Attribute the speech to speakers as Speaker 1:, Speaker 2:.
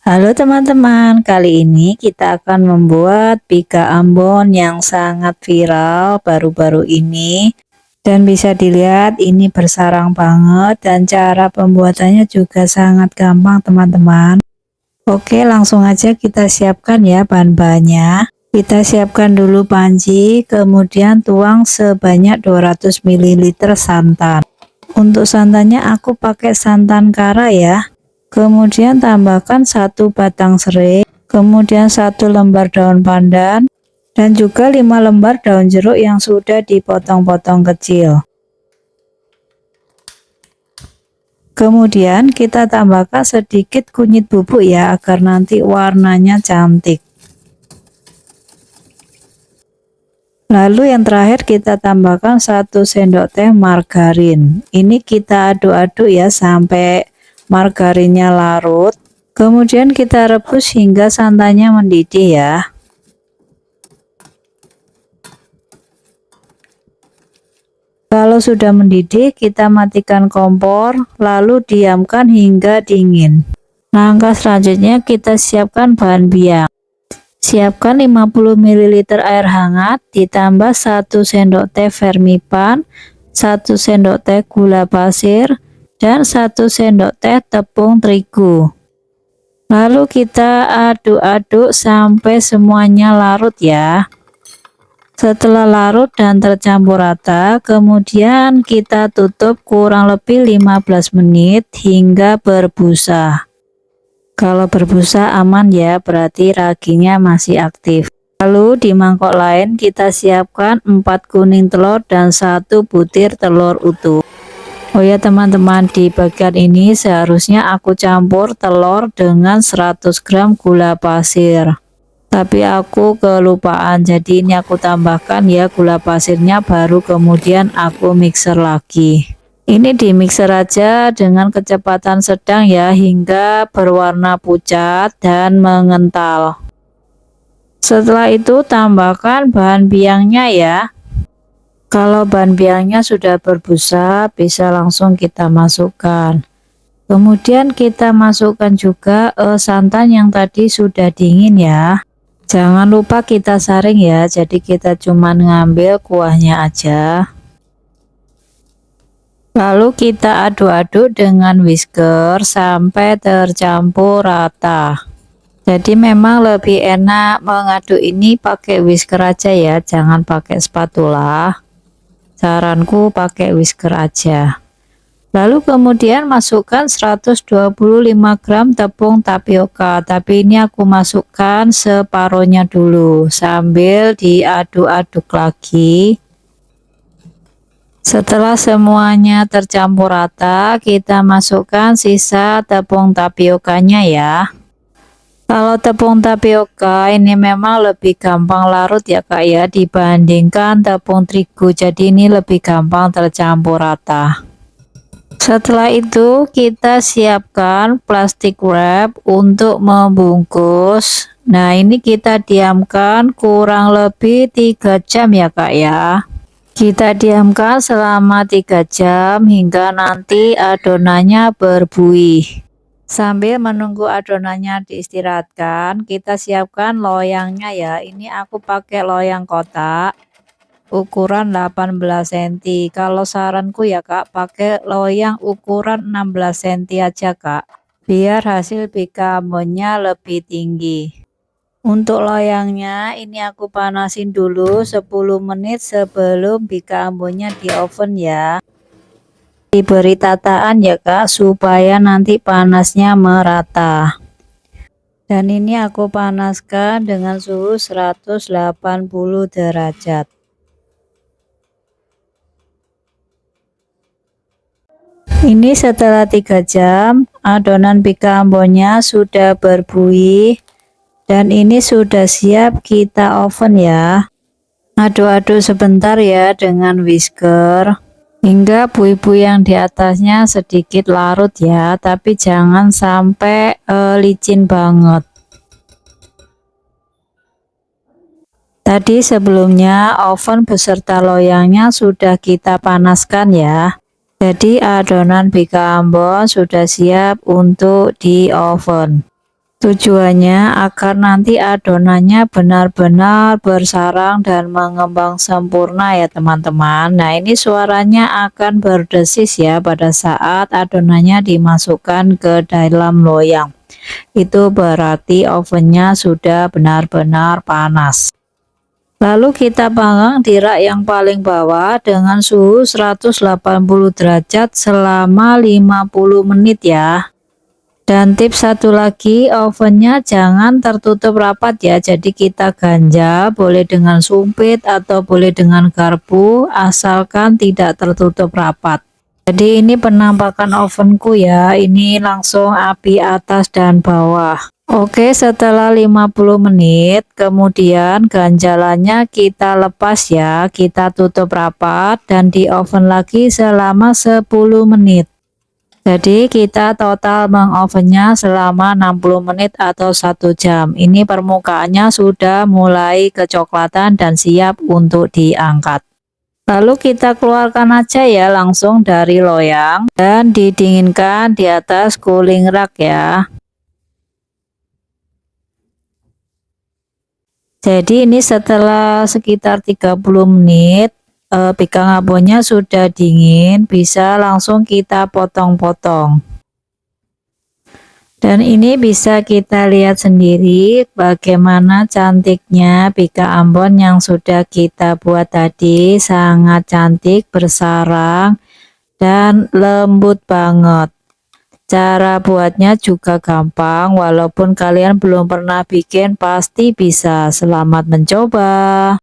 Speaker 1: Halo teman-teman, kali ini kita akan membuat pika Ambon yang sangat viral baru-baru ini. Dan bisa dilihat ini bersarang banget dan cara pembuatannya juga sangat gampang teman-teman. Oke, langsung aja kita siapkan ya bahan-bahannya. Kita siapkan dulu panci, kemudian tuang sebanyak 200 ml santan. Untuk santannya aku pakai santan kara ya. Kemudian tambahkan 1 batang serai, kemudian 1 lembar daun pandan, dan juga 5 lembar daun jeruk yang sudah dipotong-potong kecil. Kemudian kita tambahkan sedikit kunyit bubuk ya, agar nanti warnanya cantik. Lalu yang terakhir kita tambahkan 1 sendok teh margarin. Ini kita aduk-aduk ya sampai margarinnya larut. Kemudian kita rebus hingga santannya mendidih ya. Kalau sudah mendidih, kita matikan kompor, lalu diamkan hingga dingin. Langkah selanjutnya kita siapkan bahan biang. Siapkan 50 ml air hangat, ditambah 1 sendok teh vermipan, 1 sendok teh gula pasir, dan 1 sendok teh tepung terigu. Lalu kita aduk-aduk sampai semuanya larut ya. Setelah larut dan tercampur rata, kemudian kita tutup kurang lebih 15 menit hingga berbusa. Kalau berbusa aman ya, berarti raginya masih aktif. Lalu di mangkok lain kita siapkan 4 kuning telur dan 1 butir telur utuh. Oh ya teman-teman, di bagian ini seharusnya aku campur telur dengan 100 gram gula pasir. Tapi aku kelupaan, jadi ini aku tambahkan ya gula pasirnya, baru kemudian aku mixer lagi. Ini di mixer aja dengan kecepatan sedang ya, hingga berwarna pucat dan mengental. Setelah itu tambahkan bahan biangnya ya. Kalau bahan biangnya sudah berbusa, bisa langsung kita masukkan. Kemudian kita masukkan juga santan yang tadi sudah dingin ya. Jangan lupa kita saring ya, jadi kita cuman ngambil kuahnya aja. Lalu kita aduk-aduk dengan whisker sampai tercampur rata. Jadi memang lebih enak mengaduk ini pakai whisker aja ya, jangan pakai spatula. Saranku pakai whisker aja. Lalu kemudian masukkan 125 gram tepung tapioka, tapi ini aku masukkan separohnya dulu sambil diaduk-aduk lagi. Setelah semuanya tercampur rata, kita masukkan sisa tepung tapiokanya ya. Kalau tepung tapioka ini memang lebih gampang larut ya kak ya, dibandingkan tepung terigu, jadi ini lebih gampang tercampur rata. Setelah itu kita siapkan plastik wrap untuk membungkus. Nah ini kita diamkan kurang lebih 3 jam ya kak ya. Kita diamkan selama 3 jam hingga nanti adonannya berbuih. Sambil menunggu adonannya diistirahatkan, kita siapkan loyangnya ya. Ini aku pakai loyang kotak ukuran 18 cm. Kalau saranku ya kak, pakai loyang ukuran 16 cm aja kak, biar hasil pika ambonnya lebih tinggi. Untuk loyangnya ini aku panasin dulu 10 menit sebelum bika ambonnya di oven ya. Diberi tataan ya kak, supaya nanti panasnya merata. Dan ini aku panaskan dengan suhu 180 derajat. Ini setelah 3 jam adonan bika ambonnya sudah berbuih. Dan ini sudah siap kita oven ya. Aduk-aduk sebentar ya dengan whisker hingga buih-buih yang di atasnya sedikit larut ya, tapi jangan sampai licin banget. Tadi sebelumnya oven beserta loyangnya sudah kita panaskan ya. Jadi adonan bika ambon sudah siap untuk di oven. Tujuannya agar nanti adonannya benar-benar bersarang dan mengembang sempurna ya teman-teman. Nah, ini suaranya akan berdesis ya pada saat adonannya dimasukkan ke dalam loyang. Itu berarti ovennya sudah benar-benar panas. Lalu kita panggang di rak yang paling bawah dengan suhu 180 derajat selama 50 menit ya. Dan tips satu lagi, ovennya jangan tertutup rapat ya, jadi kita ganjal boleh dengan sumpit atau boleh dengan garpu, asalkan tidak tertutup rapat. Jadi ini penampakan ovenku ya, ini langsung api atas dan bawah. Oke, setelah 50 menit kemudian ganjalannya kita lepas ya, kita tutup rapat dan di oven lagi selama 10 menit. Jadi kita total mengovennya selama 60 menit atau 1 jam. Ini permukaannya sudah mulai kecoklatan dan siap untuk diangkat. Lalu kita keluarkan aja ya langsung dari loyang dan didinginkan di atas cooling rack ya. Jadi ini setelah sekitar 30 menit pickle abonnya sudah dingin, bisa langsung kita potong-potong. Dan ini bisa kita lihat sendiri bagaimana cantiknya pickle ambon yang sudah kita buat tadi, sangat cantik, bersarang dan lembut banget. Cara buatnya juga gampang, walaupun kalian belum pernah bikin pasti bisa. Selamat mencoba.